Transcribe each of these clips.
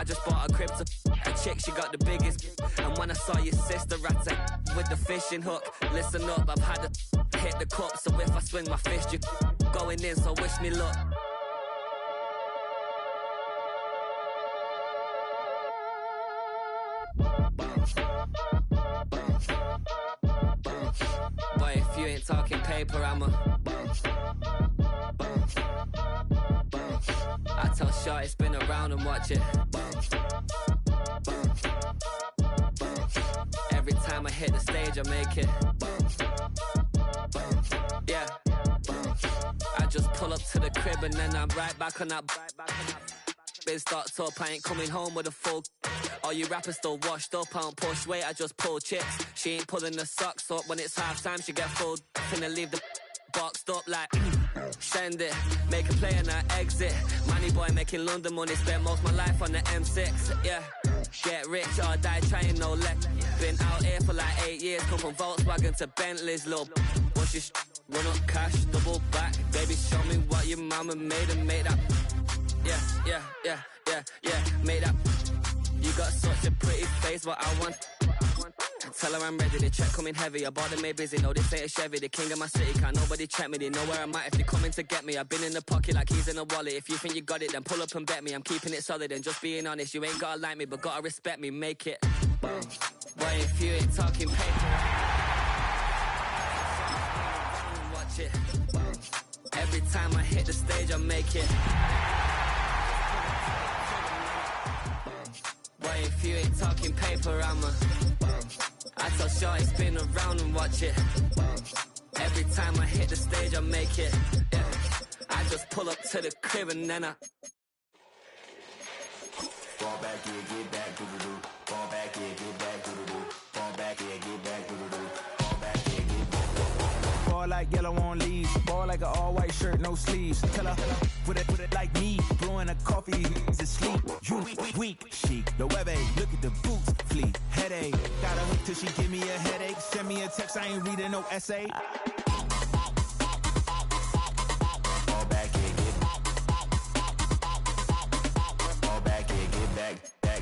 I just bought a crib to a chick, she got the biggest. And when I saw your sister at with the fishing hook, listen up, I've had to hit the cup. So if I swing my fist, you going in, so wish me luck. Boy, if you ain't talking paper, I'm a I tell Shorty spin around and watch it. Every time I hit the stage, I make it. Yeah. I just pull up to the crib and then I'm right back on that. Biz starts up, I ain't coming home with a full. All you rappers still washed up, I don't push weight, I just pull chips. She ain't pulling the socks up, when it's half time she get full. Finna leave the boxed up like send it, make a play and I exit. Money boy making London money, spend most of my life on the M6. Yeah, get rich or die trying, no luck. Been out here for like 8 years, come from Volkswagen to Bentley's, little bushes, run up cash, double back. Baby, show me what your mama made and made up. Yeah, made up. You got such a pretty face, what I want. Tell her I'm ready, the check coming heavy. I bought them made busy, no this ain't a Chevy. The king of my city, can't nobody check me. They know where I'm at if they coming to get me. I've been in the pocket like keys in a wallet. If you think you got it, then pull up and bet me. I'm keeping it solid and just being honest. You ain't gotta like me, but gotta respect me, make it. Boy, if you ain't talking paper, watch it. Every time I hit the stage, I make it. Boy, if you ain't talking paper, I tell Shorty spin around and watch it. Every time I hit the stage, I make it. Yeah. I just pull up to the crib and then I fall back, yeah, get back, doo-doo-doo. Fall back, yeah, get back, doo-doo-doo. Fall back, yeah, get back, doo-doo-doo. Fall back, yeah, get back. Ball like yellow on leaves. Ball like an all-white shirt, no sleeves. Tell her, put it like me. Blowing a coffee, he's asleep. You weak, chic. The web look at the boots, fleet. Headache, got a hook till she give me a headache. Send me a text, I ain't reading no essay. Fall back, yeah, get back. Fall back, yeah, get back. Back.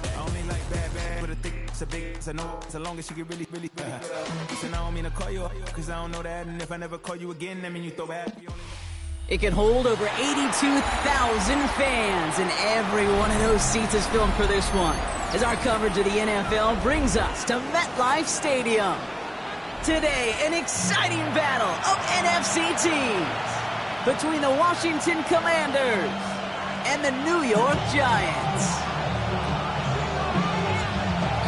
I only like bad, but a thick, it's a big, it's a no, as long as she get really bad. Listen, I don't mean to call you up, cause I don't know that, and if I never call you again, that mean you throw back. It can hold over 82,000 fans, and every one of those seats is filmed for this one, as our coverage of the NFL brings us to MetLife Stadium. Today, an exciting battle of NFC teams between the Washington Commanders and the New York Giants.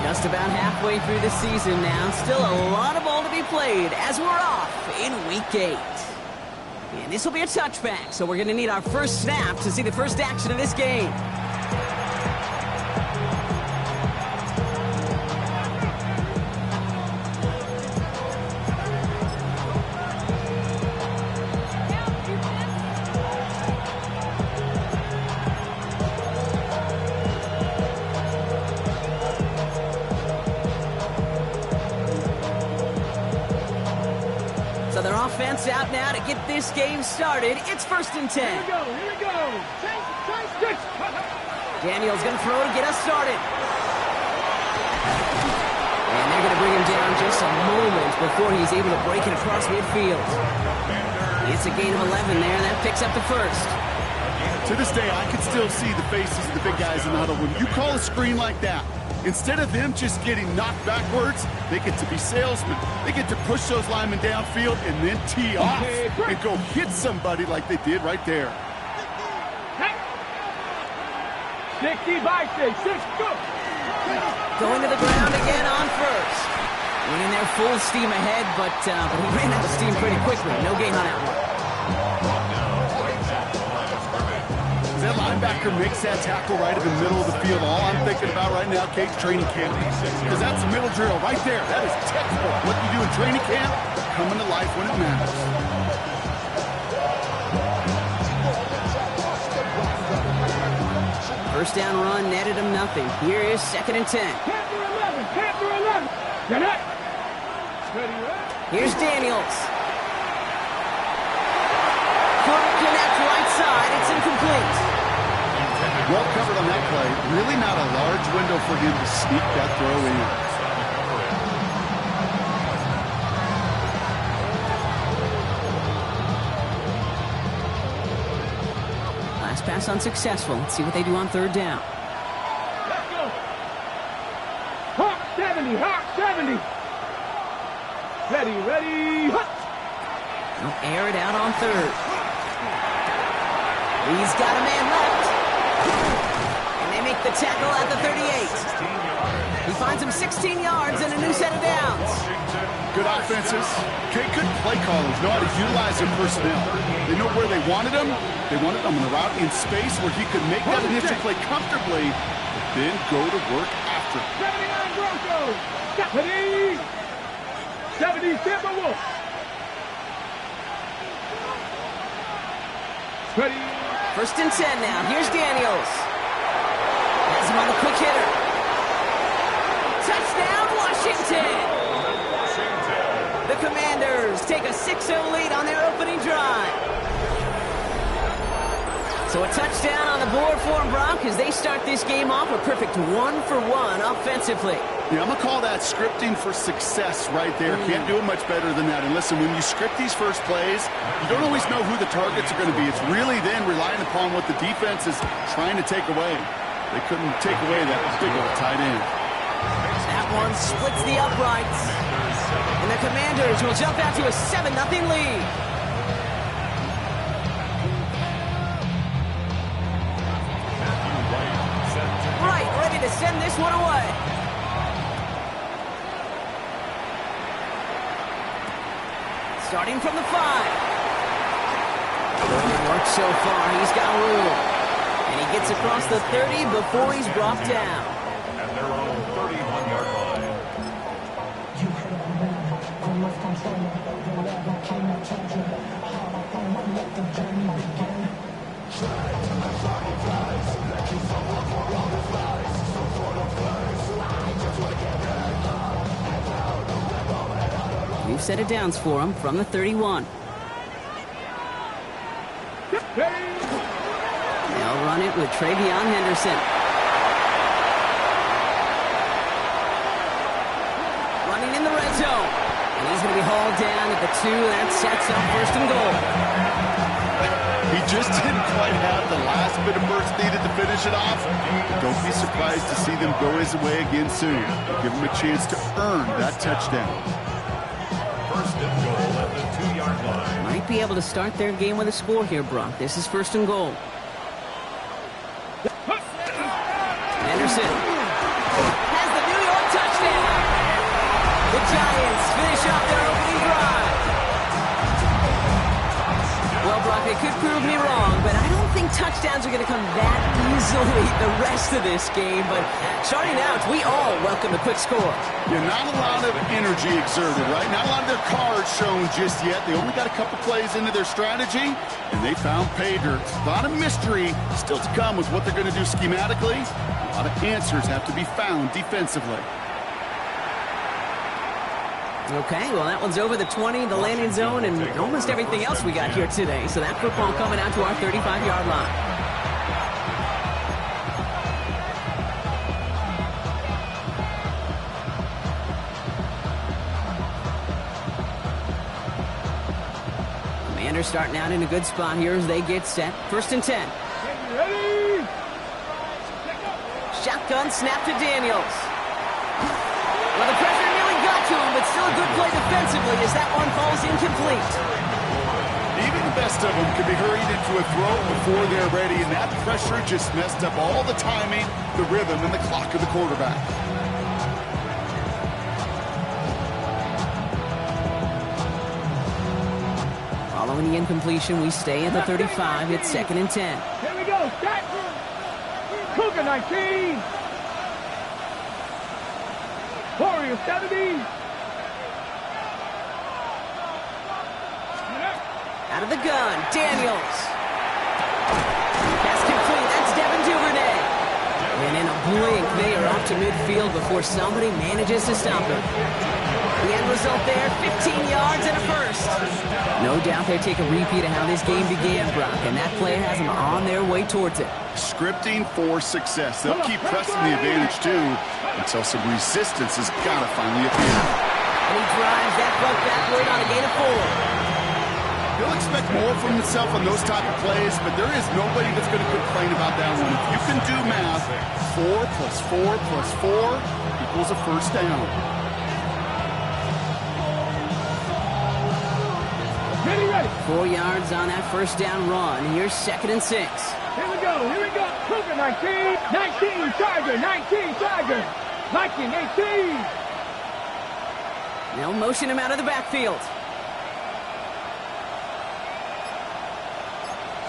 Just about halfway through the season now, still a lot of ball to be played as we're off in Week 8. And this will be a touchback, so we're going to need our first snap to see the first action of this game. So their offense out now to get this game started. It's 1st and 10. Here we go. Change. Daniel's going to throw to get us started. And they're going to bring him down just a moment before he's able to break it across midfield. It's a gain of 11 there. That picks up the first. To this day, I can still see the faces of the big guys in the huddle. When you call a screen like that, instead of them just getting knocked backwards, they get to be salesmen. They get to push those linemen downfield and then tee off and go hit somebody like they did right there. 60 by 6, go! Going to the ground again on first. Winning there full steam ahead, but he ran out of steam pretty quickly. No gain on that one. That linebacker makes that tackle right in the middle of the field. All I'm thinking about right now, Kate's training camp. Because that's a middle drill right there. That is textbook. What you do in training camp, coming to life when it matters. First down run netted him nothing. Here is 2nd and 10. Panther 11. Get it. Steady, right? Here's Daniels. incomplete. Well covered on that play. Really not a large window for him to sneak that throw in. Last pass unsuccessful. Let's see what they do on third down. Let's go. Hawk 70, Hawk 70. Ready, hut. They'll air it out on third. He's got a man left. And they make the tackle at the 38. He finds him 16 yards and a new set of downs. Good offenses. Okay, good play callers know how to utilize their personnel. They know where they wanted him. They wanted him on the route in space where he could make that initial play comfortably, but then go to work after. 79 Broncos. 70. 70 Timberwolves. Ready. First and 10 now. Here's Daniels. Has him on the quick hitter. Touchdown, Washington! The Commanders take a 6-0 lead on their opening drive. So a touchdown on the board for them, Brock, as they start this game off a perfect 1-for-1 offensively. Yeah, I'm going to call that scripting for success right there. Can't do it much better than that. And listen, when you script these first plays, you don't always know who the targets are going to be. It's really then relying upon what the defense is trying to take away. They couldn't take away that big old tight end. That one splits the uprights. And the Commanders will jump out to a 7-0 lead. Right, ready to send this one away. Starting from the 5. It works so far, he's got room. And he gets across the 30 before he's brought down. At their own 31-yard line. New set of downs for him from the 31. They'll run it with Travion Henderson. Running in the red zone. And he's going to be hauled down at the 2. That sets up first and goal. He just didn't quite have the last bit of burst needed to finish it off. But don't be surprised to see them go his way again soon. Give him a chance to earn that touchdown. First and goal at the 2-yard line. Might be able to start their game with a score here, Brock. This is first and goal. Henderson has the New York touchdown. The Giants finish off their opening drive. Well, Brock, they could prove me wrong, but I don't think touchdowns are going to come that easily the rest of this game. But starting out, we all welcome a quick score. Yeah, not a lot of energy exerted, right? Not a lot of their cards shown just yet. They only got a couple plays into their strategy, and they found pay dirt. A lot of mystery still to come with what they're going to do schematically. A lot of answers have to be found defensively. Okay, well, that one's over the 20, the landing zone, and almost everything else we got here today. So that football coming out to our 35-yard line. Commanders starting out in a good spot here as they get set. First and 10. Ready. Shotgun snap to Daniels. Well, the pressure nearly got to him, but still a good play defensively as that one falls incomplete. Even the best of them can be hurried into a throw before they're ready, and that pressure just messed up all the timing, the rhythm, and the clock of the quarterback. Following the incompletion, we stay at the 35. It's second and 10. Here we go. Start. Cougar 19. Warrior 70. Out of the gun, Daniels. Pass complete. That's Devin Duvernay. And in a blink, they are off to midfield before somebody manages to stop him. The end result there, 15 yards and a first. No doubt they take a repeat of how this game began, Brock, and that play has them on their way towards it. Scripting for success. They'll keep pressing the advantage, too, until some resistance has got to finally appear. And he drives that buck backward on a gain of 4. He'll expect more from himself on those type of plays, but there is nobody that's going to complain about that one. If you can do math, 4 plus 4 plus 4 equals a first down. 4 yards on that first down run. Here's 2nd and 6. Here we go. Cougar 19, 19, Tiger, 19, Tiger, Viking 18. They'll motion him out of the backfield.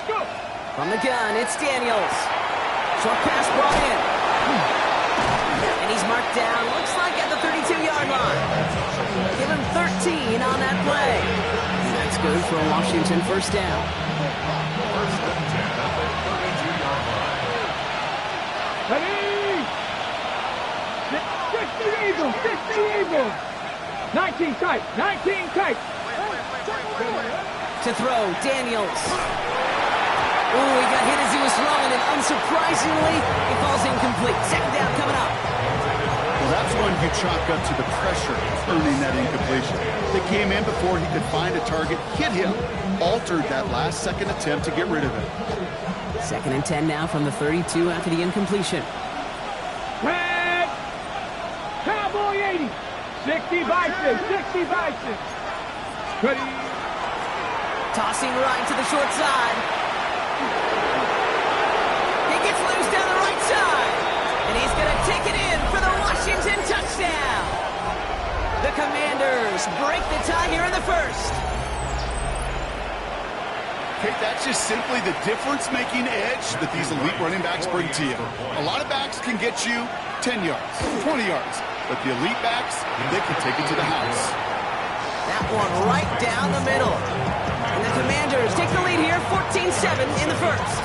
Go. From the gun, it's Daniels. Short pass brought in. And he's marked down, looks like at the 32-yard line. Give him 13 on that play. That's good for a Washington first down. First and 10 at the 32-yard line. Ready? 60 Eagles, 60 Eagles. 19 tight, 19 tight. To throw, Daniels. Ooh, he got hit as he was throwing, and unsurprisingly, it falls incomplete. 2nd down coming up. Well, that's one you chalk up to the pressure of earning that incompletion. They came in before he could find a target, hit him, altered that last second attempt to get rid of it. 2nd and 10 now from the 32 after the incompletion. Red. Cowboy 80. 60 by 6, 60 by 6. Ready? Tossing right to the short side. He gets loose down the right side. And he's going to take it in for the Washington touchdown. The Commanders break the tie here in the first. Okay, that's just simply the difference-making edge that these elite running backs bring to you. A lot of backs can get you 10 yards, 20 yards, but the elite backs, they can take it to the house. That one right down the middle. And the Commanders take the lead here, 14-7 in the first.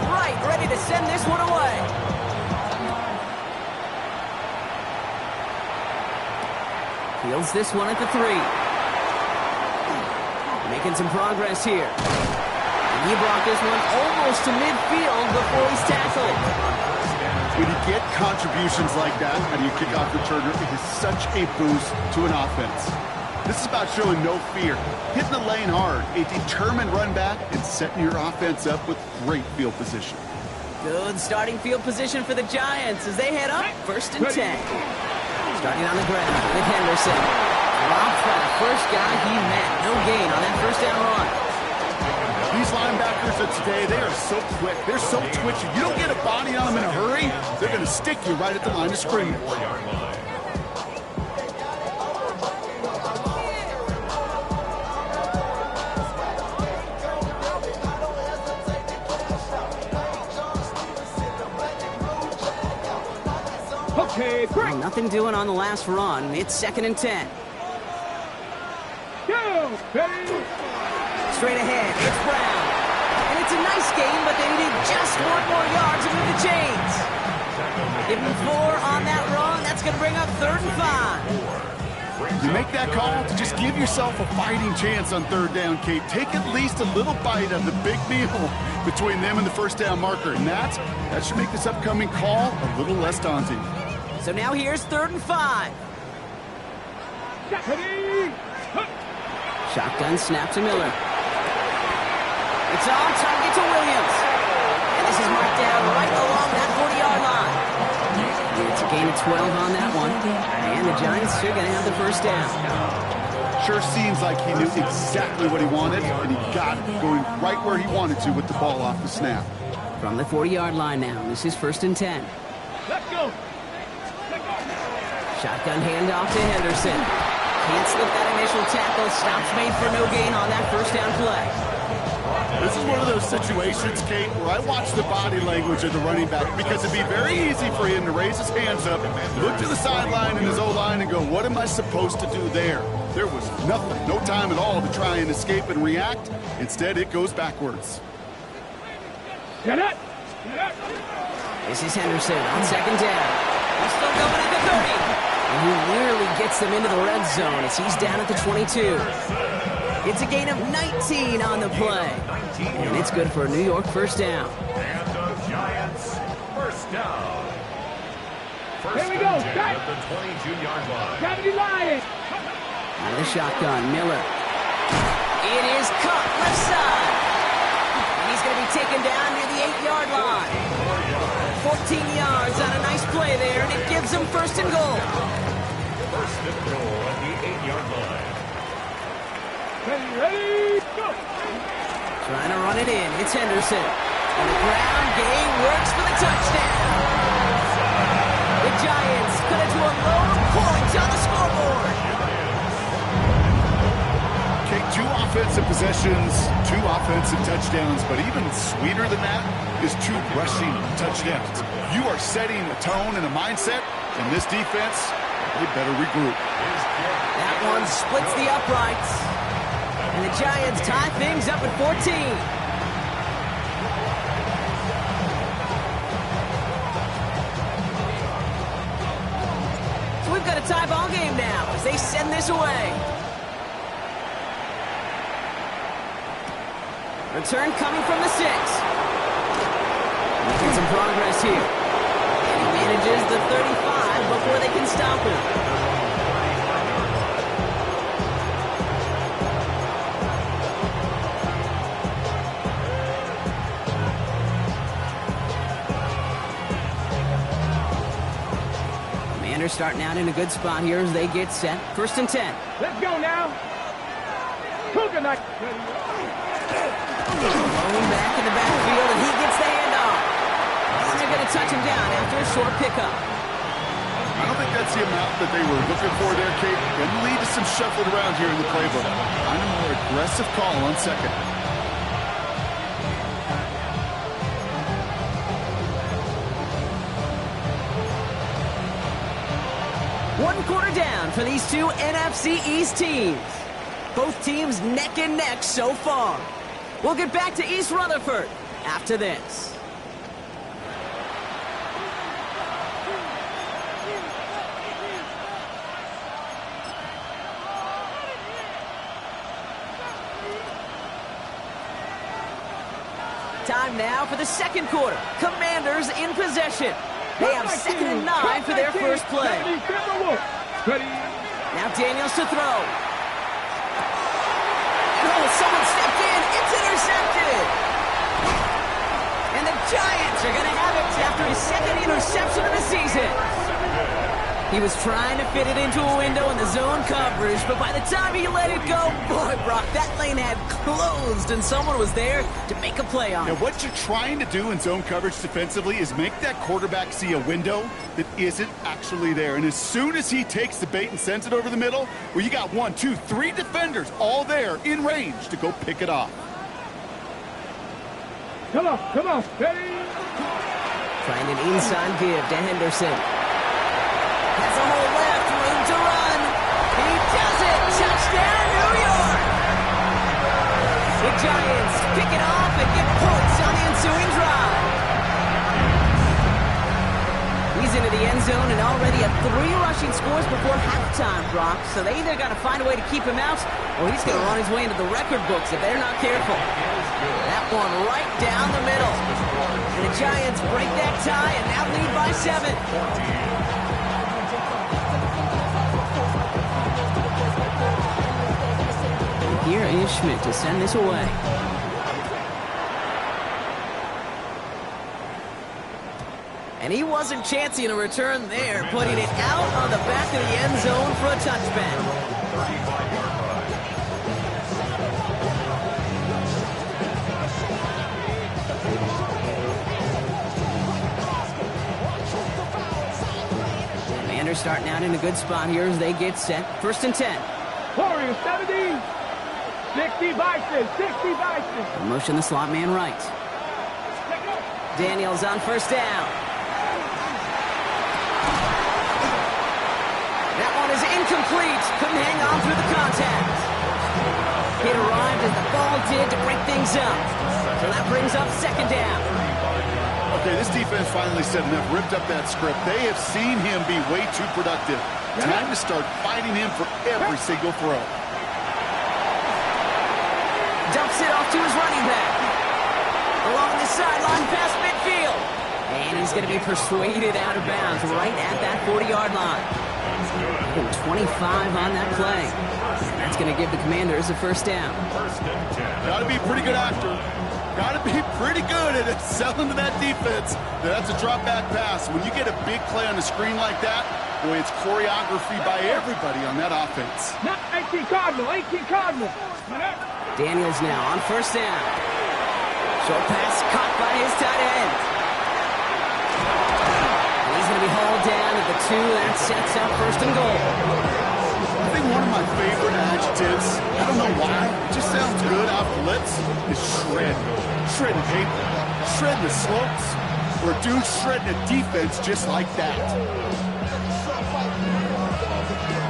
Right, ready to send this one away. Fields this one at the 3. Making some progress here. And he brought this one almost to midfield before he's tackled. When you get contributions like that and you kick off returner, it is such a boost to an offense. This is about showing no fear, hitting the lane hard, a determined run back, and setting your offense up with great field position. Good starting field position for the Giants as they head up 1st and 10. Starting on the ground with Henderson. Dropped by the first guy he met. No gain on that first down run. These linebackers of today, they are so quick. They're so twitchy. You don't get a body on them in a hurry, they're going to stick you right at the line of scrimmage. 4-yard line. Okay, break. Well, nothing doing on the last run. It's 2nd and 10. Go. Ready? Straight ahead, it's Brown. And it's a nice game, but they needed just 1 more yard to move the chains. Give him 4 on that run. That's going to bring up 3rd and 5. You make that call to just give yourself a fighting chance on 3rd down, Kate. Take at least a little bite of the big meal between them and the first down marker. And that should make this upcoming call a little less daunting. So now here's 3rd and 5. Ready? Shotgun snap to Miller. It's on target to Williams. And this is marked down right along that 40-yard line. It's a gain of 12 on that one. And the Giants are going to have the first down. Sure seems like he knew exactly what he wanted, and he got it going right where he wanted to with the ball off the snap. From the 40-yard line now, this is 1st and 10. Let's go. Shotgun handoff to Henderson. Can't slip that initial tackle. Stops made for no gain on that first down play. This is one of those situations, Kate, where I watch the body language of the running back because it'd be very easy for him to raise his hands up, look to the sideline in his O-line and go, what am I supposed to do there? There was nothing, no time at all to try and escape and react. Instead, it goes backwards. Get it. This is Henderson on 2nd down. He's still going at the 30. And he nearly gets them into the red zone as he's down at the 22. It's a gain of 19 on the play. And it's good for a New York first down. And the Giants first down. Here we go. At the 22-yard line. Gravity Lions. Out of the shotgun, Miller. It is caught left side. And he's going to be taken down near the 8-yard line. 14 yards on a nice play there, and it gives them first and goal. First and goal at the 8-yard line. Ready, go. Trying to run it in. It's Henderson. And the ground game works for the touchdown. The Giants cut it to a lone point on the scoreboard. Okay, 2 offensive possessions, 2 offensive touchdowns, but even sweeter than that is 2 rushing touchdowns. You are setting a tone and a mindset, and this defense, they better regroup. That one splits the uprights. And the Giants tie things up at 14. We've got a tie ball game now as they send this away. Return coming from the 6. Making some progress here. And he manages the 35 before they can stop him. Starting out in a good spot here as they get set. First and 10. Let's go now. Cougar night. Rolling back in the backfield, and he gets the handoff. And they're going to touch him down after a short pickup. I don't think that's the amount that they were looking for there, Kate. Going to lead to some shuffled around here in the playbook. Find a more aggressive call on second. One quarter down for these 2 NFC East teams. Both teams neck and neck so far. We'll get back to East Rutherford after this. Time now for the second quarter. Commanders in possession. They have 2nd and 9 for their first play. Now Daniels to throw. Oh, someone stepped in. It's intercepted. And the Giants are going to have it after his 2nd interception of the season. He was trying to fit it into a window in the zone coverage, but by the time he let it go, boy, Brock, that lane had closed, and someone was there to make a play on it. Now, what you're trying to do in zone coverage defensively is make that quarterback see a window that isn't actually there. And as soon as he takes the bait and sends it over the middle, well, you got 1, 2, 3 defenders all there in range to go pick it off. Come on, ready? Trying an inside give to Henderson. Has a hole left, room to run. He does it. Touchdown, New York. The Giants pick it off and get points on the ensuing drive. He's into the end zone and already at 3 rushing scores before halftime, Brock. So they either got to find a way to keep him out, or he's going to run his way into the record books if they're not careful. That one right down the middle. And the Giants break that tie and now lead by 7. Here is Schmidt to send this away. And he wasn't chancing a return there, putting it out on the back of the end zone for a touchback. Commanders starting out in a good spot here as they get set. First and 10. Warriors 70. 60 Bison, 60 Bison. Motion the slot man right. Daniels on first down. That one is incomplete. Couldn't hang on through the contact. It arrived as the ball did to break things up. So that brings up second down. Okay, this defense finally said enough, ripped up that script. They have seen him be way too productive. Time to start fighting him for every single throw. Dumps it off to his running back. Along the sideline past midfield. And he's going to be persuaded out of bounds right at that 40-yard line. 25 on that play. That's going to give the Commanders a first down. Got to be a pretty good actor. Got to be pretty good at selling to that defense. That's a drop-back pass. When you get a big play on the screen like that, boy, it's choreography by everybody on that offense. 18 Cardinal, 18 Cardinal. Daniels now on first down. Short pass caught by his tight end. And he's going to be hauled down at the 2. That sets up first and goal. I think one of my favorite adjectives, I don't know why, it just sounds good off the lips, is shred. Shredding paper, shredding the slopes, or a dude shredding a defense just like that.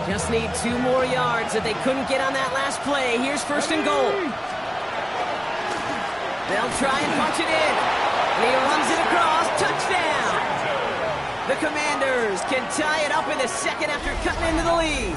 Just need 2 more yards that they couldn't get on that last play. Here's first and goal. They'll try and punch it in. And he runs it across. Touchdown! The Commanders can tie it up in the second after cutting into the lead.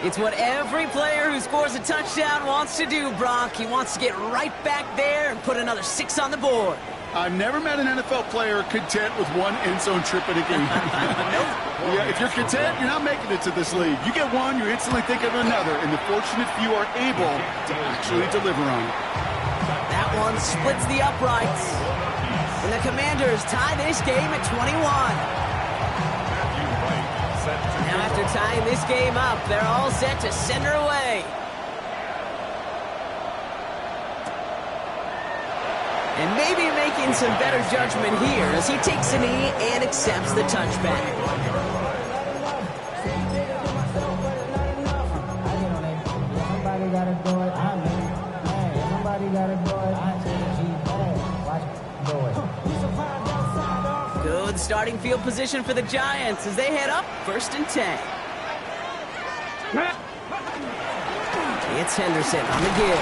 It's what every player who scores a touchdown wants to do, Brock. He wants to get right back there and put another 6 on the board. I've never met an NFL player content with one end zone trip in a game. Yeah, if you're content, you're not making it to this league. You get one, you instantly think of another, and the fortunate few are able to actually deliver on it. That one splits the uprights. And the Commanders tie this game at 21. Now after tying this game up, they're all set to send her away. And maybe making some better judgment here as he takes a knee and accepts the touchback. Good starting field position for the Giants as they head up first and 10. It's Henderson on the give.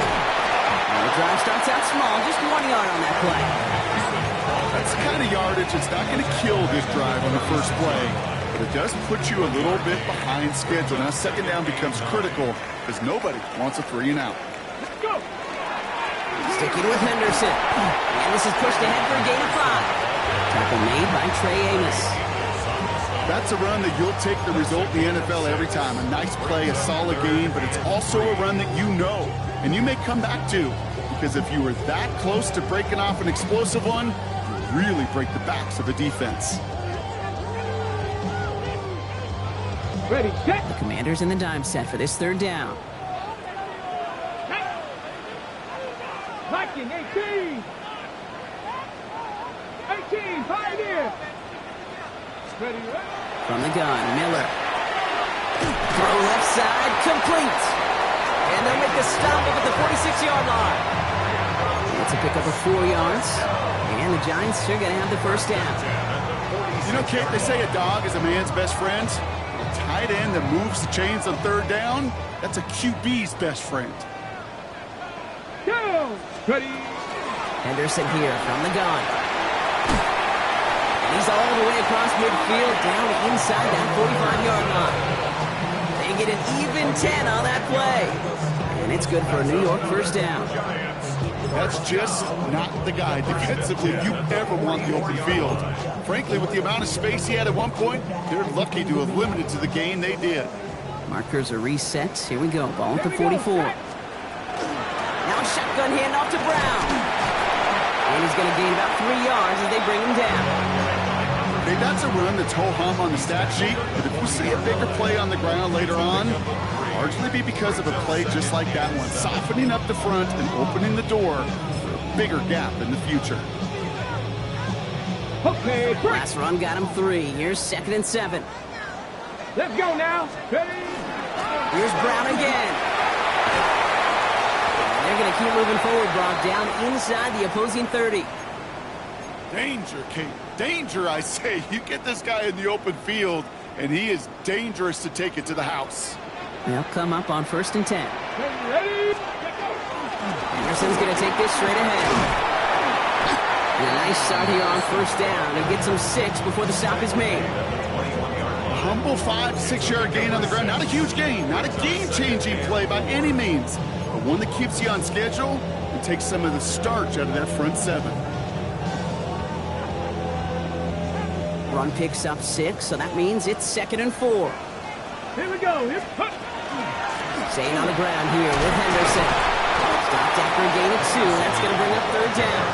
The drive starts out small, just 1 yard on that play. That's the kind of yardage that's not going to kill this drive on the first play, but it does put you a little bit behind schedule. Now second down becomes critical because nobody wants a 3 and out. Let's go. Sticking with Henderson. And this is pushed ahead for a gain of 5. Tackle made by Trey Amos. That's a run that you'll take the result in the NFL every time. A nice play, a solid game, but it's also a run that you know and you may come back to, because if you were that close to breaking off an explosive one, you really break the backs of the defense. Ready, set. The Commanders in the dime set for this third down. Liking 18. 18, Pioneer. Ready, From the gun, Miller. Throw left side, complete. And they'll make the stop up at the 46-yard line. It's a pickup of 4 yards. And the Giants are going to have the first down. You know, Kate, they say a dog is a man's best friend. A tight end that moves the chains on third down, that's a QB's best friend. go. Ready. Henderson here from the gun. And he's all the way across midfield down inside that 45-yard line. They get an even 10 on that play. And it's good for a New York first down. That's just not the guy defensively you ever want the open field. Frankly, with the amount of space he had at one point, they're lucky to have limited to the gain they did. Markers are reset. Here we go. Ball at the 44. Now a shotgun handoff to Brown. And he's going to gain about 3 yards as they bring him down. Hey, that's a run that's ho-hum on the stat sheet, but if we see a bigger play on the ground later on, it'll largely be because of a play just like that one, softening up the front and opening the door for a bigger gap in the future. Okay, break. Last run got him 3. Here's 2nd and 7. Let's go now. Ready. Here's Brown again. And they're going to keep moving forward, Brock, down inside the opposing 30. Danger, Kate. Danger, I say. You get this guy in the open field, and he is dangerous to take it to the house. They'll come up on 1st and 10. Ready. Anderson's going to take this straight ahead. And a nice start here on first down. It gets him 6 before the stop is made. Humble 5-6-yard gain on the ground. Not a huge gain, not a game-changing play by any means, but one that keeps you on schedule and takes some of the starch out of that front 7. Run picks up 6, so that means it's 2nd and 4. Here we go. Staying on the ground here with Henderson. Stopped after a gain of 2. That's going to bring up 3rd down.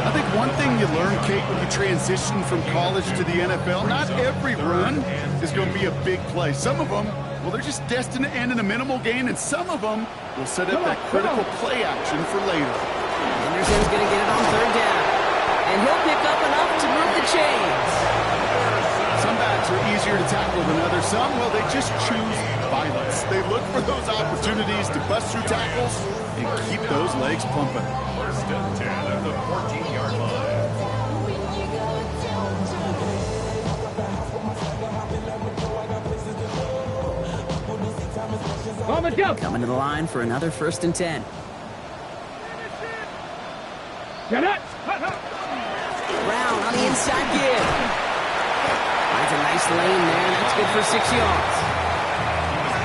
I think one thing you learn, Kate, when you transition from college to the NFL, not every run is going to be a big play. Some of them, well, they're just destined to end in a minimal gain, and some of them will set up that critical play action for later. Henderson's going to get it on 3rd down. And he'll pick up enough to move the chains. Some backs are easier to tackle than others. Some, well, they just choose violence. They look for those opportunities to bust through tackles and keep those legs pumping. First and 10 at the 14-yard line. On the jump. Coming to the line for another 1st and 10. Get it. Brown on the inside give. Finds a nice lane there, and that's good for 6 yards.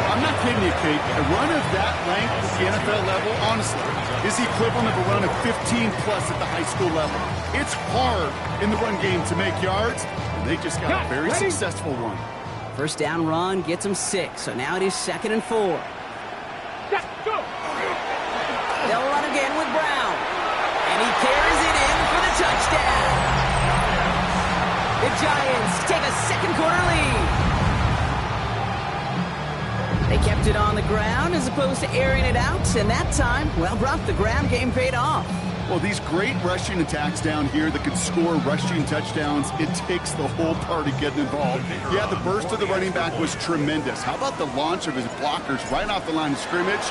I'm not kidding you, Kate. A run of that length at the NFL level, honestly, is the equivalent of a run of 15-plus at the high school level. It's hard in the run game to make yards, and they just got a very successful one. First down run gets him 6, so now it is 2nd and 4. Go. They'll run again with Brown. And he carries it in for the touchdown. The Giants take a second-quarter lead. They kept it on the ground as opposed to airing it out, and that time, well, Brock, the ground game paid off. Well, these great rushing attacks down here that can score rushing touchdowns, it takes the whole party getting involved. Yeah, the burst of the running back was tremendous. How about the launch of his blockers right off the line of scrimmage?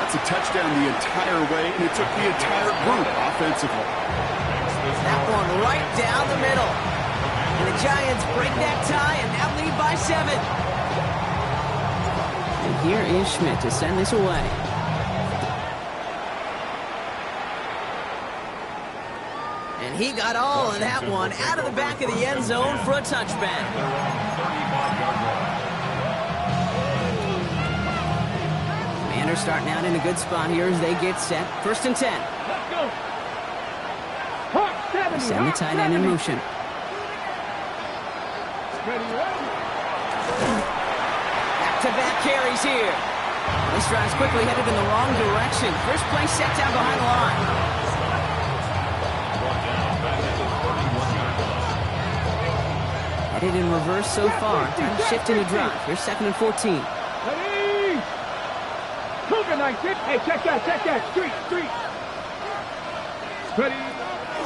That's a touchdown the entire way, and it took the entire group offensively. That one right down the middle. And the Giants break that tie and now lead by 7. And here is Schmidt to send this away. And he got all of that one out of the back of the end zone for a touchback. Commanders starting out in a good spot here as they get set. 1st and 10. Let's go. Hawk 70. Send the tight end in motion. Back-to-back carries here. This drive's quickly headed in the wrong direction. First play set down behind the line. Headed in reverse so far. Time to shift into drive. Here's 2nd and 14. Ready. Cougar 19. Hey, check that. Street. Ready.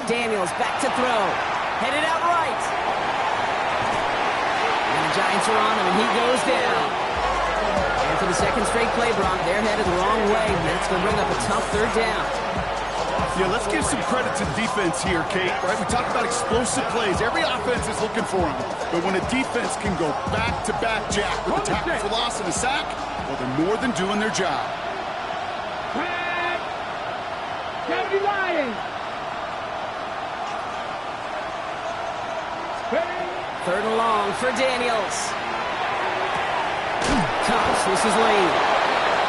Daniels back to throw. Headed out right. And the Giants are on him, and he goes down. And for the second straight play, Brock, they're headed the wrong way. That's going to bring up a tough 3rd down. Yeah, let's give some credit to the defense here, Kate. Right? We talked about explosive plays. Every offense is looking for them. But when a defense can go back-to-back, Jack, with a tackle for loss and a sack, well, they're more than doing their job. 70 Lions. 3rd and long for Daniels. Toss, this is Lane.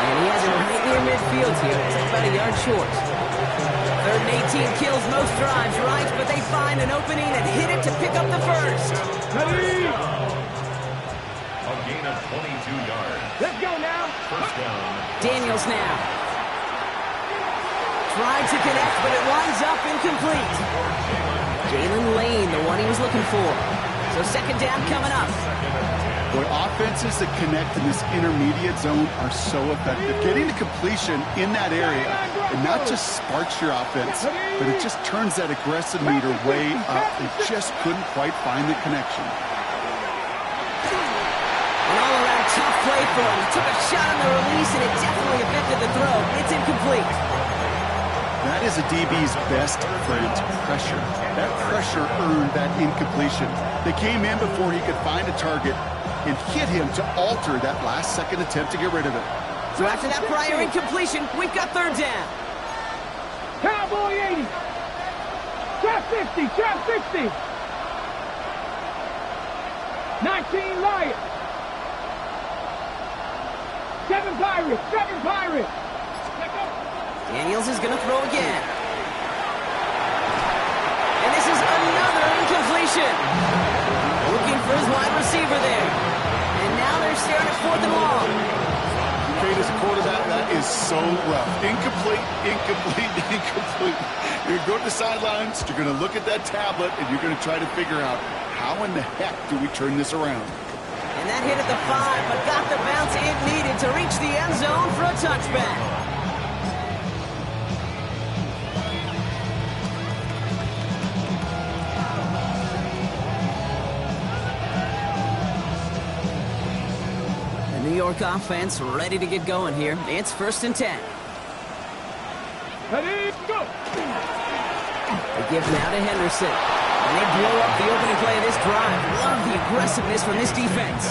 And he has it right near midfield here. It's about a yard short. 3rd and 18 kills most drives, right? But they find an opening and hit it to pick up the first. Ready. A gain of 22 yards. Let's go now. First down. Daniels now. Tried to connect, but it winds up incomplete. Jalen Lane, the one he was looking for. So 2nd down coming up. Boy, offenses that connect in this intermediate zone are so effective. Getting to completion in that area, and not just sparks your offense, but it just turns that aggressive meter way up. They just couldn't quite find the connection. An all-around tough play for him. He took a shot on the release, and it definitely affected the throw. It's incomplete. That is a DB's best friend, pressure. That pressure earned that incompletion. They came in before he could find a target and hit him to alter that last-second attempt to get rid of it. So after that prior incompletion, we've got 3rd down. Cowboy 80. Trap 60, trap 60. 19 Lions. 7 Pirates, 7 Pirates. Daniels is going to throw again. And this is another incompletion. Looking for his wide receiver there. And now they're staring at 4th and long. Kate, as a quarterback, that is so rough. Incomplete, incomplete, incomplete. You're going to go to the sidelines, you're going to look at that tablet, and you're going to try to figure out how in the heck do we turn this around. And that hit at the 5, but got the bounce it needed to reach the end zone for a touchback. New York offense ready to get going here. It's 1st and 10. Ready, go! They give now to Henderson. And they blow up the opening play of this drive. Love the aggressiveness from this defense.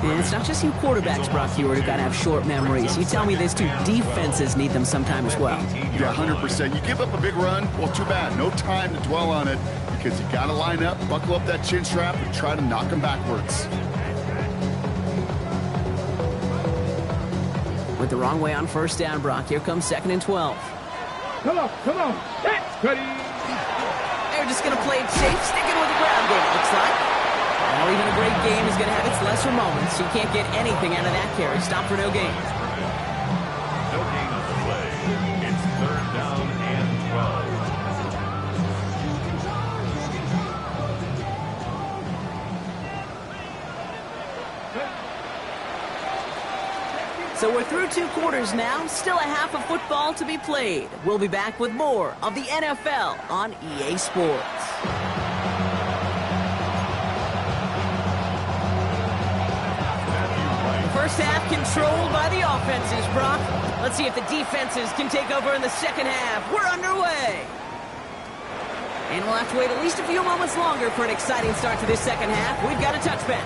And it's not just you quarterbacks, Brock Heward, who got to have short memories. You tell me these two defenses need them sometime as well. Yeah, 100%. You give up a big run, well, too bad. No time to dwell on it because you got to line up, buckle up that chin strap, and try to knock them backwards. Went the wrong way on 1st down, Brock. Here comes 2nd and 12. Come on, come on. That's ready. They're just going to play it safe, sticking with the ground game, it looks like. Well, even a great game is going to have its lesser moments. You can't get anything out of that carry. Stop for no gain. No gain on the play. It's 3rd down and 12. So we're through 2 quarters now. Still a half of football to be played. We'll be back with more of the NFL on EA Sports. First half controlled by the offenses, Brock. Let's see if the defenses can take over in the second half. We're underway. And we'll have to wait at least a few moments longer for an exciting start to this second half. We've got a touchback.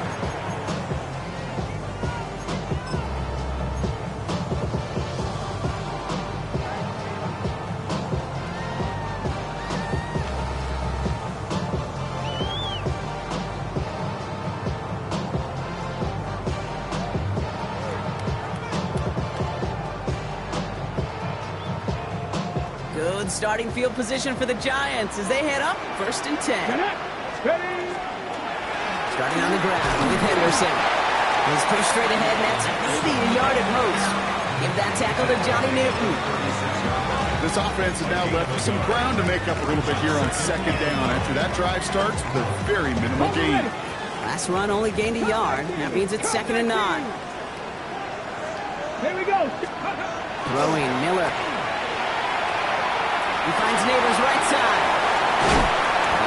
Good starting field position for the Giants as they head up 1st and 10. Starting on the ground with Henderson. He's pushed straight ahead, and that's maybe a yard at most. Give that tackle to Johnny Newton. This offense has now left some ground to make up a little bit here on 2nd down after that drive starts with a very minimal gain. Last run only gained a yard. That means it's 2nd and 9. Here we go. Throwing Miller. He finds Neighbors right side.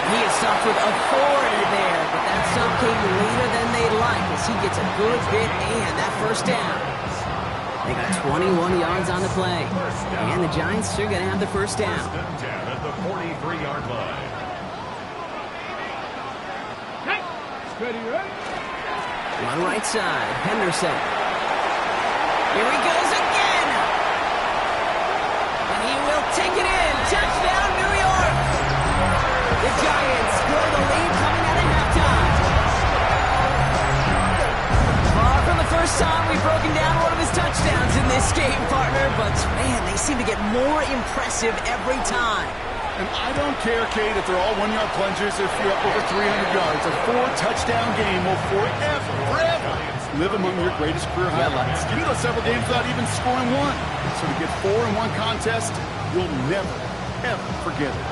He is stopped with authority there, but that stop came later than they'd like as he gets a good bit and that 1st down. They got 21 yards on the play. And the Giants are going to have the 1st down. 1st and 10 at the 43-yard line. Ready, ready. On right side, Henderson. Here he goes again. And he will take it in. Touchdown, New York. The Giants grow the lead coming out of halftime. Far from the first time we've broken down one of his touchdowns in this game, partner, but man, they seem to get more impressive every time. And I don't care, Kate, if they're all 1-yard plungers, if you're up over 300 yards. A 4-touchdown game will forever live among your greatest career highlights. You go several games without even scoring one. So to get 4 in one contest, you'll never, ever forget it.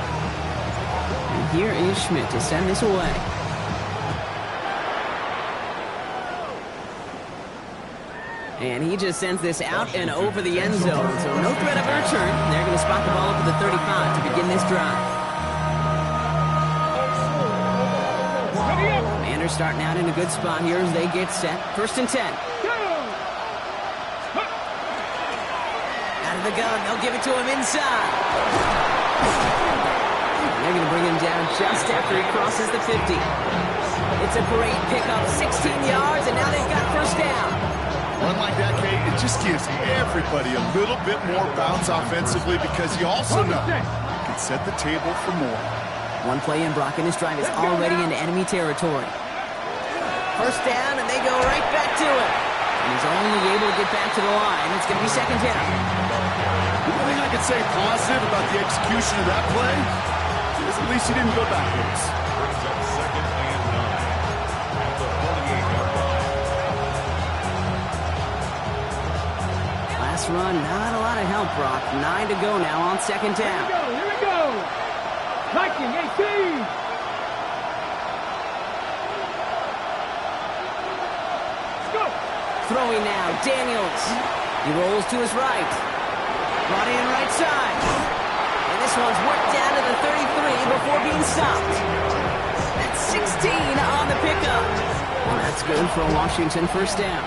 And here is Schmidt to send this away. And he just sends this out and over the end zone. So no threat of a return. They're going to spot the ball up to the 35 to begin this drive. Commanders starting out in a good spot here as they get set. 1st and 10. Out of the gun. They'll give it to him inside. And they're going to bring him down just after he crosses the 50. It's a great pickup. 16 yards, and now they've got 1st down. Run like that, Kate, it just gives everybody a little bit more bounce offensively because you also know you can and set the table for more. One play in, Brock, and his drive is already into enemy territory. First down, and they go right back to it. And he's only able to get back to the line. It's going to be second down. The only thing I could say positive about the execution of that play is at least he didn't go backwards. Brings up second and 9 at the 48-yard line. Last run, not a lot of help, Brock. 9 to go now on second down. Here we go. Viking 18. Go. Throwing now, Daniels. He rolls to his right. Brought in right side. And this one's worked down to the 33 before being stopped. That's 16 on the pickup. And that's good for a Washington first down.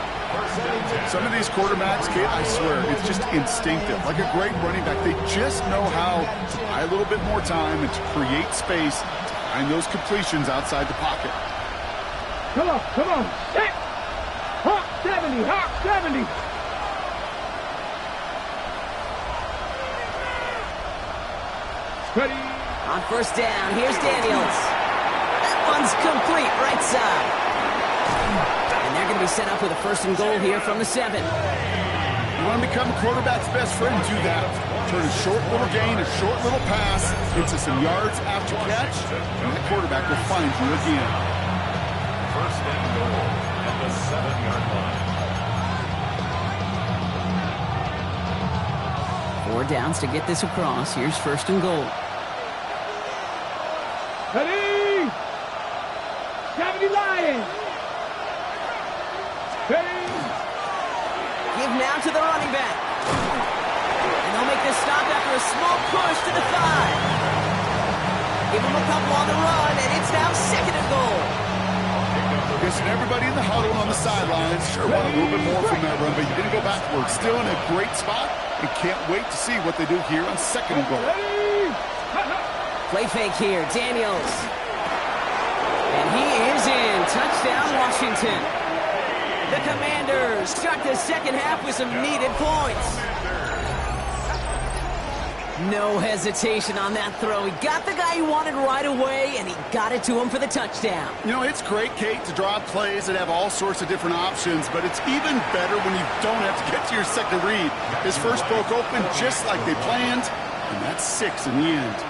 Some of these quarterbacks, Kate, I swear, it's just instinctive. Like a great running back, they just know how to buy a little bit more time and to create space to find those completions outside the pocket. Come on, come on. Hit. Hawk 70, Hawk 70. Ready. On first down, here's Daniels. That one's complete, right side. And they're going to be set up with a first and goal here from the 7. You want to become a quarterback's best friend, do that. Turn a short little gain, a short little pass into some yards after catch, and the quarterback will find you again. First and goal at the 7-yard line. 4 downs to get this across. Here's first and goal. Ready. 70 Lions. Ready. Give now to the running back. And they'll make this stop after a small push to the 5. Give him a couple on the run, and it's now second and goal. Listen, everybody in the huddle on the sidelines sure want a little bit more from that run, but you didn't go backwards. Still in a great spot, and can't wait to see what they do here on second and goal. Play fake here, Daniels. And he is in. Touchdown, Washington. The Commanders start the second half with some needed points. No hesitation on that throw. He got the guy he wanted right away, and he got it to him for the touchdown. You know, it's great, Kate, to draw plays that have all sorts of different options, but it's even better when you don't have to get to your second read. His first broke open just like they planned, and that's 6 in the end.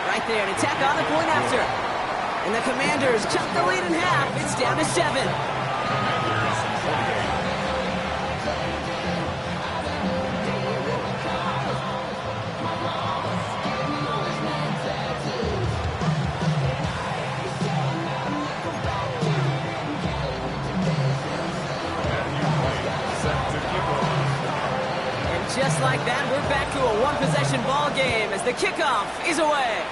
Right there to tack on the point after. And the Commanders cut the lead in half. It's down to 7. And just like that, we're back to a one-possession ball game as the kickoff is away.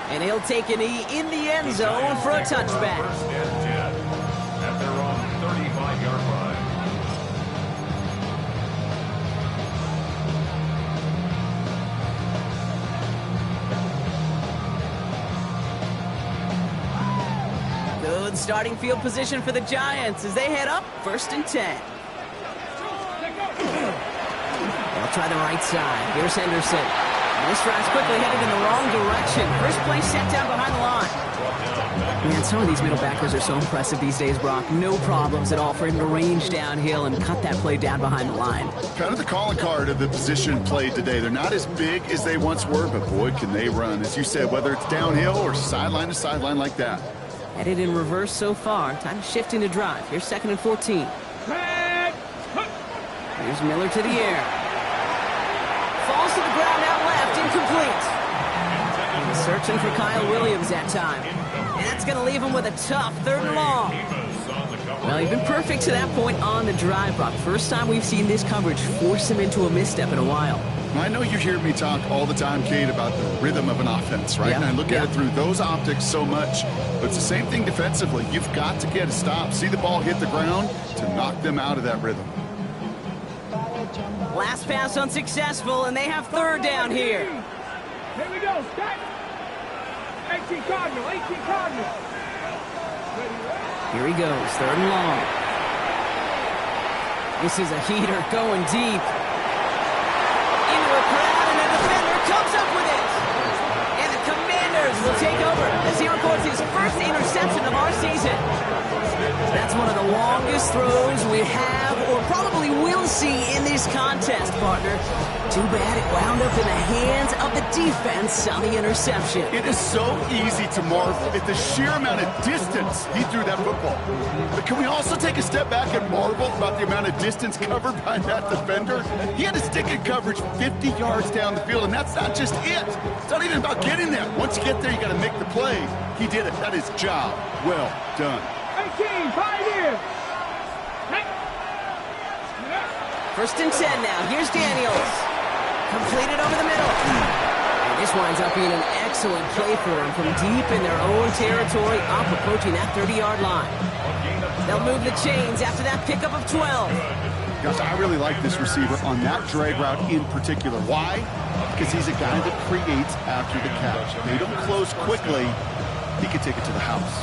And he'll take a knee in the end zone for a touchback. First and 10 at their own 35-yard line. Good starting field position for the Giants as they head up first and 10. They'll try the right side. Here's Henderson. This drive's quickly headed in the wrong direction. First play set down behind the line. Man, some of these middle backers are so impressive these days, Brock. No problems at all for him to range downhill and cut that play down behind the line. Kind of the calling card of the position played today. They're not as big as they once were, but boy, can they run. As you said, whether it's downhill or sideline to sideline like that. Headed in reverse so far. Time to shift into drive. Here's second and 14. Here's Miller to the air. Falls to the ground out left, incomplete. He's searching for Kyle Williams that time. And that's going to leave him with a tough third and long. Well, he's been perfect to that point on the drive, Brock. First time we've seen this coverage force him into a misstep in a while. I know you hear me talk all the time, Kate, about the rhythm of an offense, right? Yeah. And I look at it through those optics so much. But it's the same thing defensively. You've got to get a stop, see the ball hit the ground to knock them out of that rhythm. Last pass unsuccessful, and they have third down here. Here we go, start. 18 Cardinal, 18 Cardinal. Here he goes, 3rd and long. This is a heater going deep. Into a crowd, and a defender comes up with it. And the Commanders will take over as he records his first interception of our season. That's one of the longest throws we have or probably will see in this contest, partner. Too bad it wound up in the hands of the defense on the interception. It is so easy to marvel at the sheer amount of distance he threw that football. But can we also take a step back and marvel about the amount of distance covered by that defender? He had to stick in coverage 50 yards down the field, and that's not just it. It's not even about getting there. Once you get there, you got to make the play. He did it. That is job well done. 18, 5 years. 1st and 10 now. Here's Daniels. Completed over the middle. And this winds up being an excellent play for him from deep in their own territory, up approaching that 30-yard line. They'll move the chains after that pickup of 12. Gosh, I really like this receiver on that drag route in particular. Why? Because he's a guy that creates after the catch. They don't close quickly. He could take it to the house.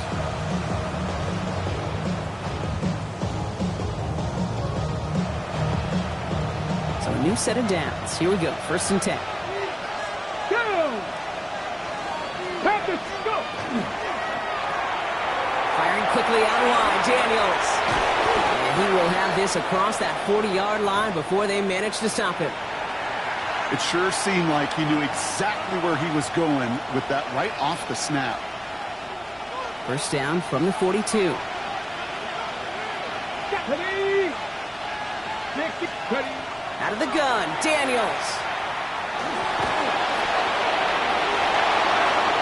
So a new set of downs. Here we go. 1st and 10. Go! Practice, go! Firing quickly out of line. Daniels. And he will have this across that 40-yard line before they manage to stop him. It sure seemed like he knew exactly where he was going with that right off the snap. 1st down from the 42. Ready! Ready! Out of the gun, Daniels.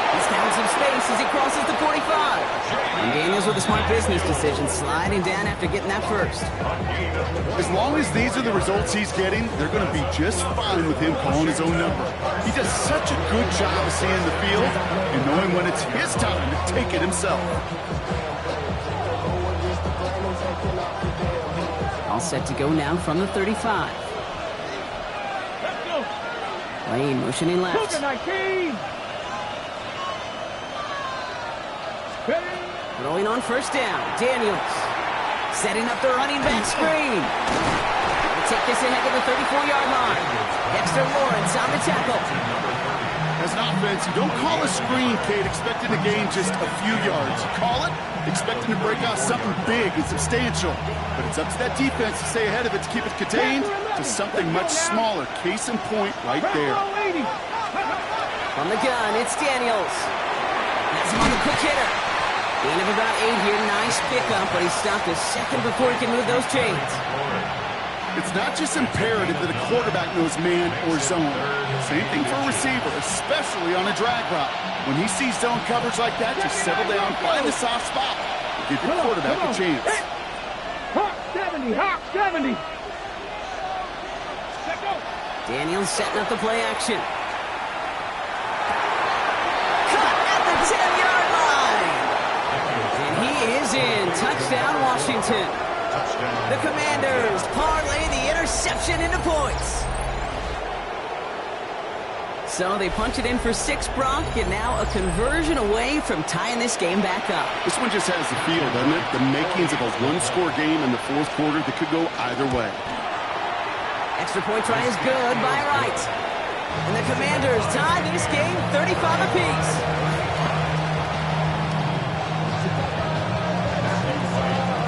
He's found some space as he crosses the 45. And Daniels with a smart business decision, sliding down after getting that first. As long as these are the results he's getting, they're going to be just fine with him calling his own number. He does such a good job of seeing the field and knowing when it's his time to take it himself. All set to go now from the 35. Lane motioning left. 19! Ready! Throwing on 1st down, Daniels. Setting up the running back screen. They'll take this ahead to the 34-yard line. Dexter Lawrence on the tackle. As an offense, you don't call a screen, Kate, expecting to gain just a few yards. You call it expecting to break out something big and substantial. But it's up to that defense to stay ahead of it, to keep it contained to something much smaller. Case in point right there. From the gun, it's Daniels. That's him on the quick hitter. Gain of about 8 here. Nice pickup, but he stopped a second before he can move those chains. It's not just imperative that a quarterback knows man or zone. Same thing for a receiver, especially on a drag route. When he sees zone coverage like that, just settle down, find the soft spot, and give your quarterback a chance. Hawk 70, Hawk 70. Daniels setting up the play action. Cut at the 10-yard line. And he is in. Touchdown, Washington. The Commanders parlay the interception into points. So they punch it in for 6, Brock, and now a conversion away from tying this game back up. This one just has the feel, doesn't it? The makings of a one-score game in the 4th quarter that could go either way. Extra point try is good by Wright. And the Commanders tie this game 35 apiece.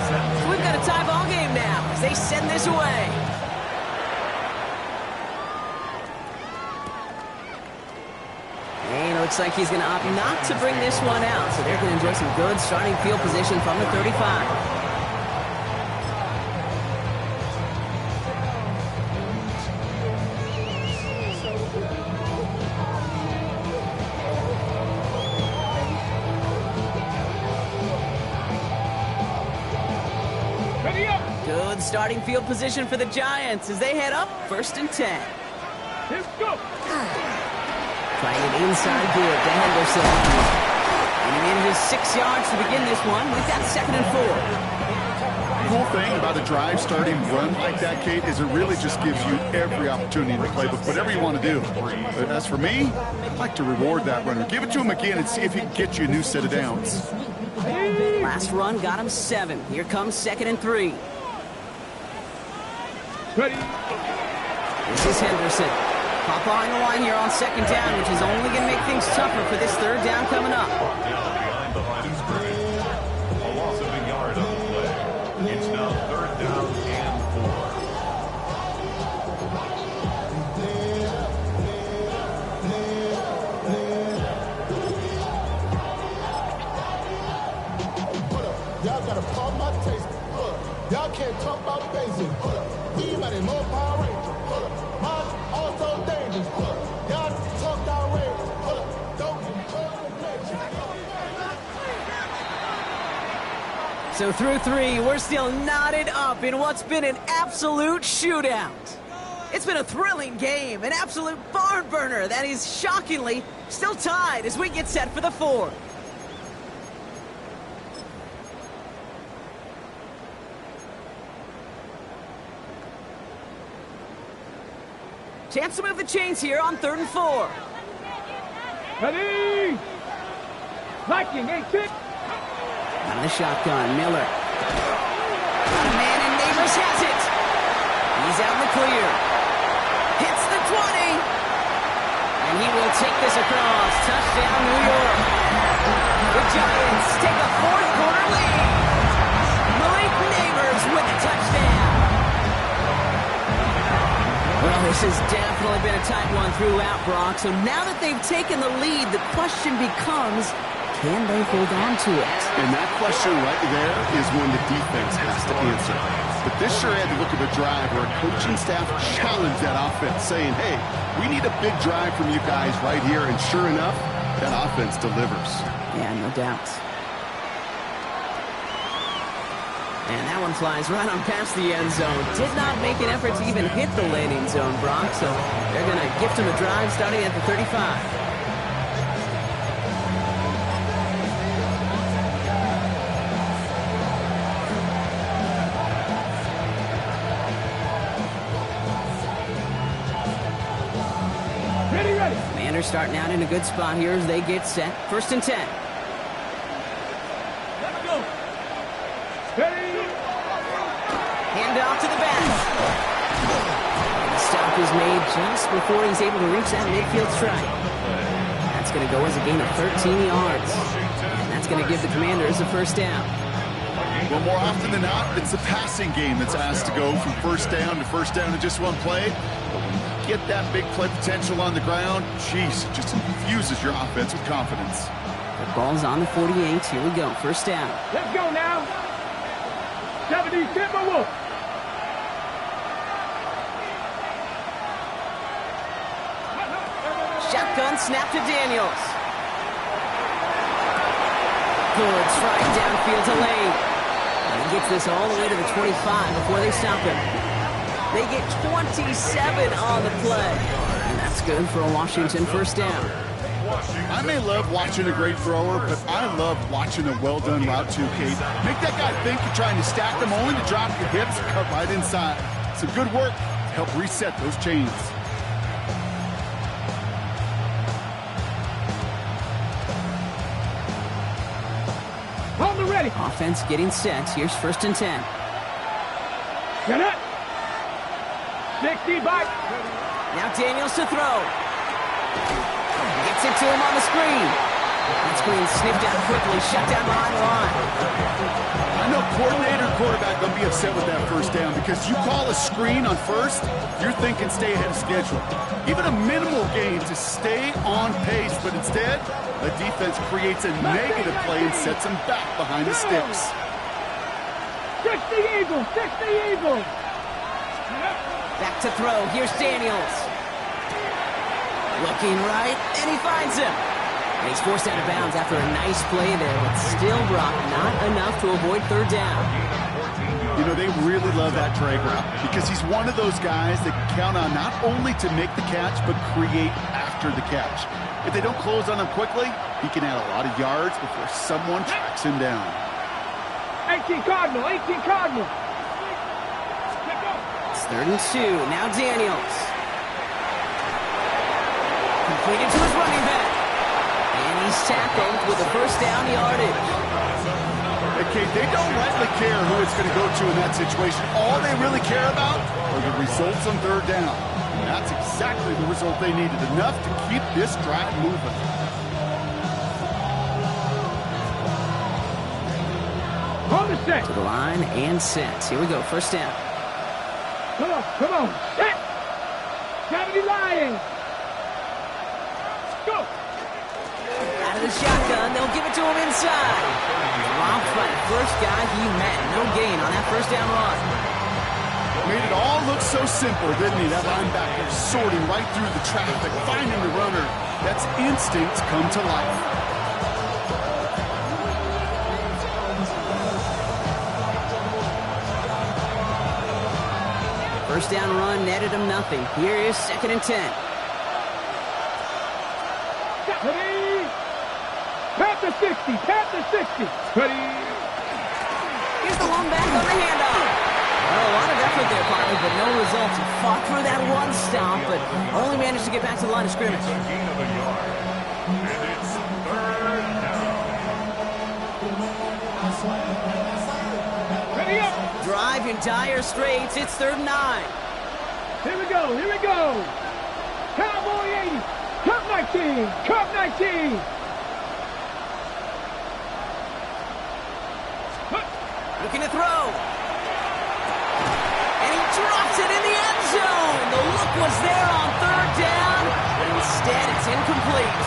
So we've got a tie ball game now as they send this away. And it looks like he's going to opt not to bring this one out. So they're going to enjoy some good starting field position from the 35. Good starting field position for the Giants as they head up 1st and 10. Let's go. Trying it inside good to Henderson. And he manages 6 yards to begin this one. We've got 2nd and 4. The cool thing about a drive starting run like that, Kate, is it really just gives you every opportunity in the playbook, whatever you want to do. But as for me, I'd like to reward that runner. Give it to him again and see if he can get you a new set of downs. Last run got him 7. Here comes 2nd and 3. Ready. This is Henderson. Pop on the line here on 2nd down, which is only going to make things tougher for this 3rd down coming up. Down behind the line of scrimmage. A loss of a yard on the play. It's now 3rd down and 4. Y'all gotta pump my taste. Y'all can't talk about basic. We mighty more Power Rangers. Mine also dangerous. Y'all talk outrageous. Don't get So through 3, we're still knotted up in what's been an absolute shootout. It's been a thrilling game, an absolute barn burner that is shockingly still tied as we get set for the 4th. Chance to move the chains here on 3rd and 4. Ready. Liking 8-6. On the shotgun, Miller. Got a man, and Neighbors has it. He's out in the clear. Hits the 20. And he will take this across. Touchdown, New York. The Giants take a 4th quarter lead. Malik Neighbors with the touchdown. Well, this has definitely been a tight one throughout, Brock. So now that they've taken the lead, the question becomes, can they hold on to it? And that question right there is one the defense has to answer. But this sure had to look at a drive where a coaching staff challenged that offense, saying, hey, we need a big drive from you guys right here. And sure enough, that offense delivers. Yeah, no doubt. And that one flies right on past the end zone. Did not make an effort to even hit the landing zone, Brock. So they're going to gift him a drive starting at the 35. Commanders starting out in a good spot here as they get set. 1st and 10. Let's go. Ready. Hand off to the back. The stop is made just before he's able to reach that midfield strike. That's going to go as a gain of 13 yards. And that's going to give the Commanders a 1st down. Well, more often than not, it's the passing game that's asked to go from 1st down to 1st down in just one play. Get that big play potential on the ground, jeez, just infuses your offense with confidence. The ball's on the 48. Here we go. 1st down. Let's go now. 70 Timberwolves. Shotgun snap to Daniels. Good strike downfield to Lane. And he gets this all the way to the 25 before they stop him. They get 27 on the play. And that's good for a Washington 1st down. I may love watching a great thrower, but I love watching a well-done route too, Kate. Make that guy think you're trying to stack them only to drop your hips and cut right inside. Some good work to help reset those chains. On the ready. Offense getting set. Here's 1st and 10. Get it. 60 back. Now Daniels to throw. Gets it to him on the screen. That screen sniffed out quickly, shut down behind the line. I know coordinator and quarterback going to be upset with that 1st down because you call a screen on 1st, you're thinking stay ahead of schedule. Even a minimal gain to stay on pace, but instead, the defense creates a negative play and sets them back behind the sticks. 60 Eagles, 60 Eagles. Back to throw. Here's Daniels. Looking right, and he finds him. And he's forced out of bounds after a nice play there, but still, Brock, not enough to avoid 3rd down. You know, they really love that drag route because he's one of those guys that count on not only to make the catch, but create after the catch. If they don't close on him quickly, he can add a lot of yards before someone tracks him down. 18 Cardinal, 18 Cardinal. It's 3rd and 2. Now Daniels. Completed to his running back. And he's tackled with a 1st down yardage. Okay, they don't rightly care who it's going to go to in that situation. All they really care about are the results on third down. And that's exactly the result they needed, enough to keep this drive moving. On the set. To the line and set. Here we go, first down. Come on, set. 70 Lions. Go. Out of the shotgun, they'll give it to him inside. Dropped by the first guy he met. No gain on that first down run. Made it all look so simple, didn't he? That linebacker sorting right through the traffic, finding the runner. That's instincts come to life. First down run netted him nothing. Here is 2nd and 10. Ready. Past the 60. Ready. Here's the long back on the handoff. Well, a lot of effort there, partner, but no results. He fought through that one stop, but only managed to get back to the line of scrimmage. A gain of a yard. And it's third down. Ready up. Drive in dire straits. It's 3rd and 9. Here we go. Cowboy 80. Cup 19. Looking to throw. And he drops it in the end zone. The look was there on 3rd down, but instead it's incomplete.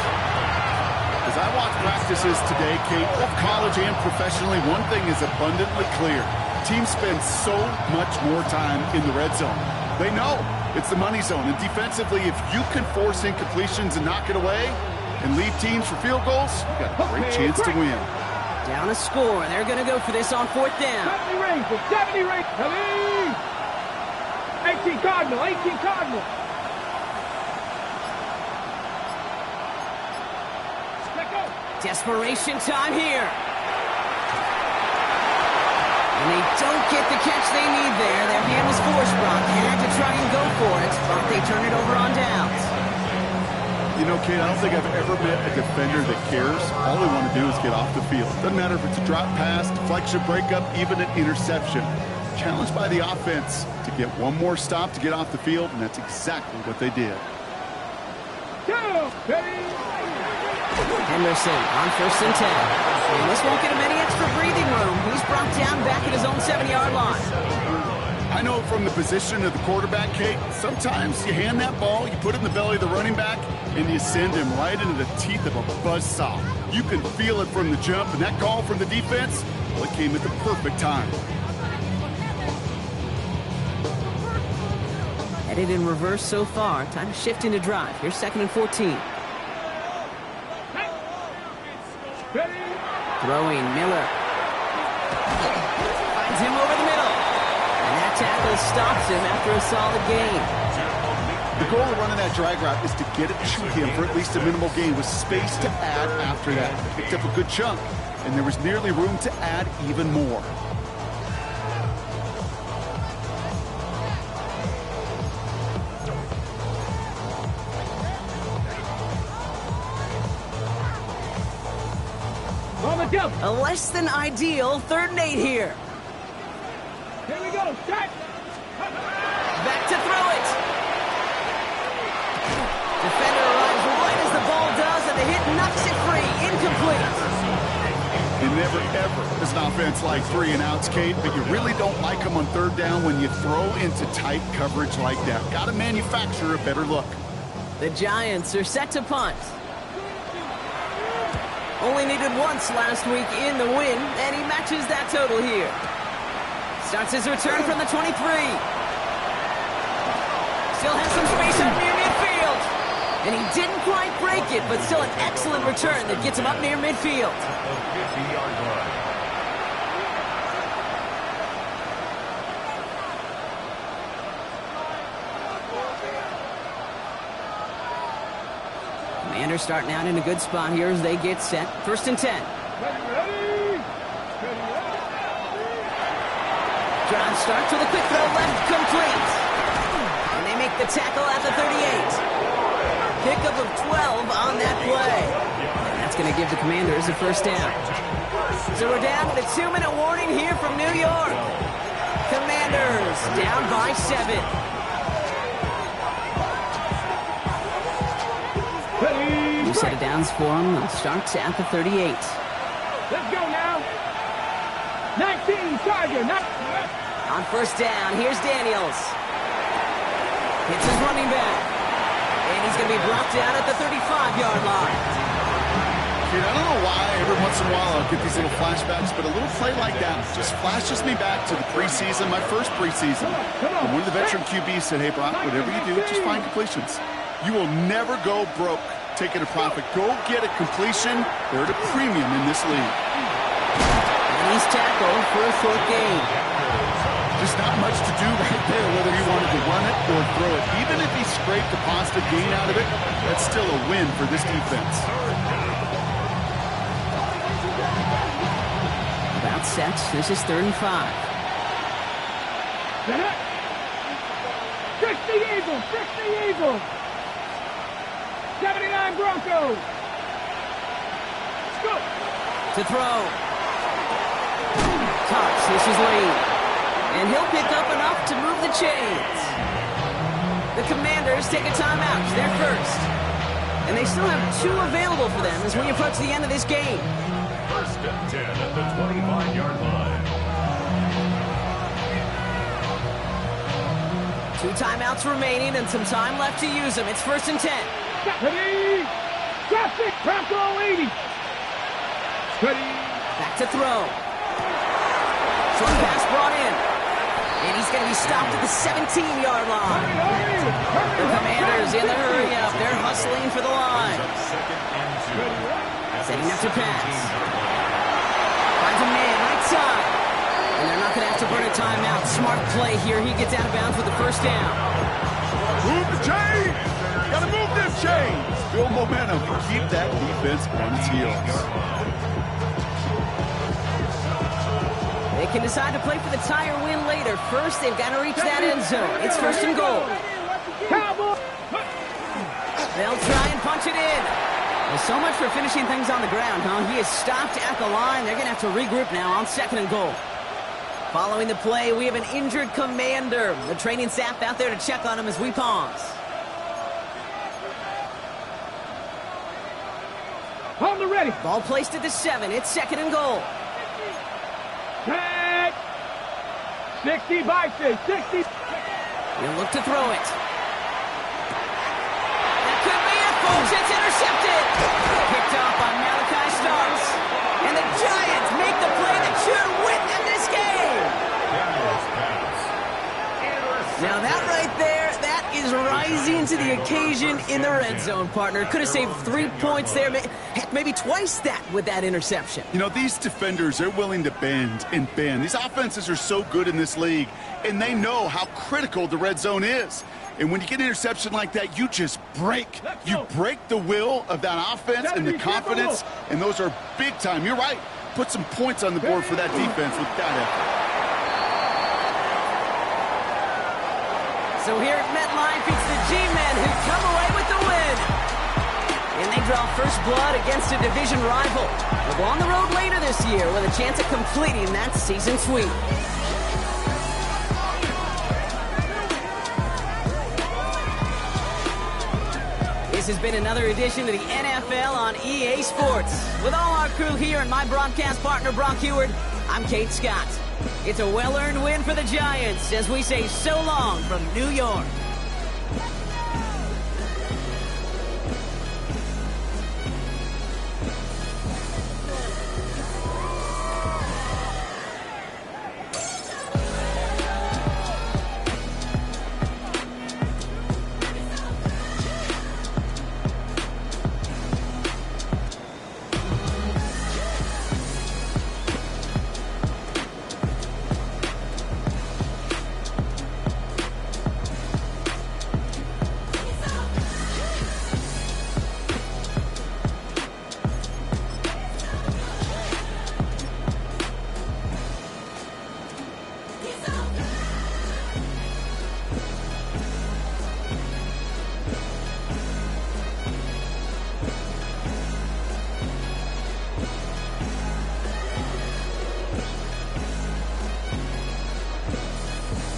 As I watch practices today, Kate, both college and professionally, one thing is abundantly clear. Teams spend so much more time in the red zone. They know it's the money zone. And defensively, if you can force incompletions and knock it away and lead teams for field goals, you got a great chance to win. Down a score, and they're going to go for this on 4th down. 70 range. Ready. 18 Cardinal. Let go. Desperation time here. And they don't get the catch they need there. Their hand was forced, Brock. Had to try and go for it, but they turn it over on downs. You know, Kate, I don't think I've ever met a defender that cares. All they want to do is get off the field. Doesn't matter if it's a drop pass, deflection, breakup, even an interception. Challenged by the offense to get one more stop to get off the field, and that's exactly what they did. Go. Ready. Henderson on 1st and 10. And this won't get him any extra breathing room. He's brought down back at his own 7-yard line. I know from the position of the quarterback, Kate, sometimes you hand that ball, you put it in the belly of the running back, and you send him right into the teeth of a buzzsaw. You can feel it from the jump, and that call from the defense, well, it came at the perfect time. Headed in reverse so far. Time to shift into drive. Here's 2nd and 14. Ready. Throwing Miller. Finds him over the middle. And that tackle stops him after a solid gain. The goal of running that drag route is to get it to him for at least a minimal gain with space to add after that. Picked up a good chunk, and there was nearly room to add even more. On the jump. A less than ideal 3rd and 8 here. Here we go. Set. Back to throw it. Defender arrives right as the ball does, and the hit knocks it free. Incomplete. You never, ever, as an offense, like 3 and outs, Kate, but you really don't like them on 3rd down when you throw into tight coverage like that. Got to manufacture a better look. The Giants are set to punt. Only needed once last week in the win, and he matches that total here. Starts his return from the 23. Still has some space up near midfield. And he didn't quite break it, but still an excellent return that gets him up near midfield. 50-yard line. Commanders starting out in a good spot here as they get set. 1st and 10. Ready. Drive starts with a quick throw left, complete. And they make the tackle at the 38. Pickup of 12 on that play. And that's going to give the Commanders a 1st down. So we're down with a 2-minute warning here from New York. Commanders down by 7. New set of downs for them. Starts at the 38. Let's go now. 19 Charger. On first down, here's Daniels. Hits his running back. And he's going to be brought down at the 35-yard line. Dude, I don't know why every once in a while I'll get these little flashbacks, but a little play like that just flashes me back to the preseason, my first preseason. And one of the veteran QBs said, hey, Brock, whatever you do, just find completions. You will never go broke taking a profit. Go get a completion. They're at a premium in this league. And he's tackled for a short gain. Just not much to do right there, whether he wanted to run it or throw it. Even if he scraped a positive gain out of it, that's still a win for this defense. About sets. This is 3rd and 5. Fix the Eagles! Fix the Eagles! 79 Broncos! Go! To throw. Tucks. This is Lee. And he'll pick up enough to move the chains. The Commanders take a timeout. They're first. And they still have 2 available for them as we approach the end of this game. 1st and 10 at the 25-yard line. 2 timeouts remaining and some time left to use them. It's 1st and 10. Ready? Drop it! Bronco 80! Ready? Back to throw. Short pass brought in. And he's going to be stopped at the 17-yard line. The Commanders in the hurry-up. They're hustling for the line. 2nd and 2. Setting up to pass. Finds a man right side. And they're not going to have to burn a timeout. Smart play here. He gets out of bounds with the 1st down. Move the chains! Gotta move them chains! Build momentum and keep that defense on its heels. They can decide to play for the tie or win later. First, they've got to reach that end zone. It's 1st and goal. They'll try and punch it in. Well, so much for finishing things on the ground, huh? He is stopped at the line. They're going to have to regroup now on 2nd and goal. Following the play, we have an injured Commander. The training staff out there to check on him as we pause. On the ready. Ball placed at the 7. It's 2nd and goal. Tag. 60 by 6. 60. He'll look to throw it. That could be it, folks. It's intercepted. Picked off by Malachi Starks. And the Giants make the play that should win them this game. Now that right there, that is rising to the occasion in the red zone, partner. Could have saved 3 points there. Heck, maybe twice that with that interception. You know, these defenders, they're willing to bend and bend. These offenses are so good in this league, and they know how critical the red zone is. And when you get an interception like that, you just break. You break the will of that offense and the confidence, and those are big time. You're right. Put some points on the board for that defense with that effort. So here at MetLife, it's the G-Men who come away with the win. And they draw first blood against a division rival. They'll go on the road later this year with a chance at completing that season sweep. This has been another edition of the NFL on EA Sports. With all our crew here and my broadcast partner, Brock Heward, I'm Kate Scott. It's a well-earned win for the Giants as we say so long from New York.